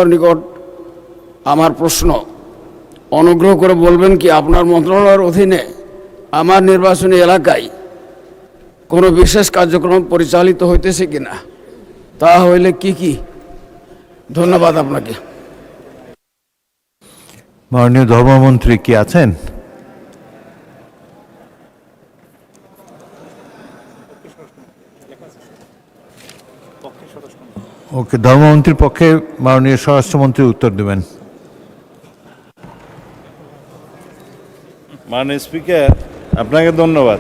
মন্ত্রণালয়ের নিকট আমার প্রশ্ন, অনুগ্রহ করে বলবেন কি আপনার মন্ত্রণালয়ের অধীনে আমার নির্বাচনী এলাকায় কোনো বিশেষ কার্যক্রম পরিচালিত হইতেছে কিনা, তা হইলে কি কি? ধন্যবাদ আপনাকে। মাননীয় ধর্মমন্ত্রী কি আছেন? ওকে, ধর্মমন্ত্রীর পক্ষে মাননীয় স্বরাষ্ট্রমন্ত্রী উত্তর দেবেন। মাননীয় স্পিকার, আপনাকে ধন্যবাদ।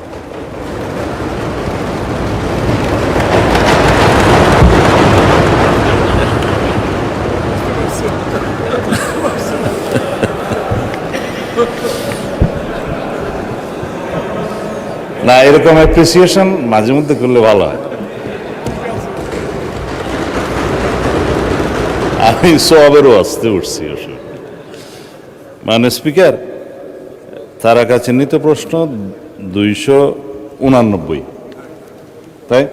না, এরকম অ্যাপ্রিসিয়েশন মাঝে মধ্যে করলে ভালো হয়। আমি সবেরও আসতে উঠছি। মাননীয় স্পিকার, তারা কাছে নিত প্রশ্ন 289, তাই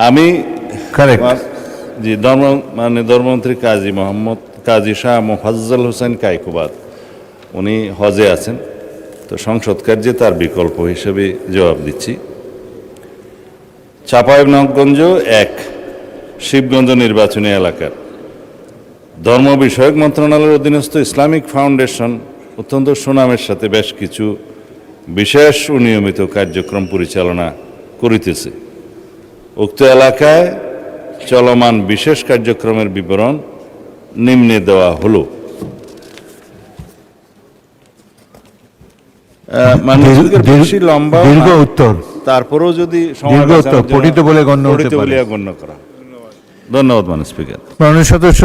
আমি জি মাননীয় ধর্মমন্ত্রী কাজী শাহ মোফাজ্জল হোসেন কায়কোবাদ, উনি হজে আছেন, তো সংসদ কার্যে তার বিকল্প হিসেবে জবাব দিচ্ছি। চাঁপাইনবাবগঞ্জ 1 শিবগঞ্জ নির্বাচনী এলাকার ধর্ম বিষয়ক মন্ত্রণালয়ের অধীনস্থ ইসলামিক ফাউন্ডেশন অত্যন্ত সুনামের সাথে বেশ কিছু বিশেষ ও নিয়মিত কার্যক্রম পরিচালনা করিতেছে। উক্ত এলাকায় চলমান বিশেষ কার্যক্রমের বিবরণ নিম্নে দেওয়া হলো। বেশি লম্বা উত্তর, তারপরেও যদি পঠিত বলে গণ্য করা। ধন্যবাদ মাননীয় স্পিকার। মাননীয় সদস্য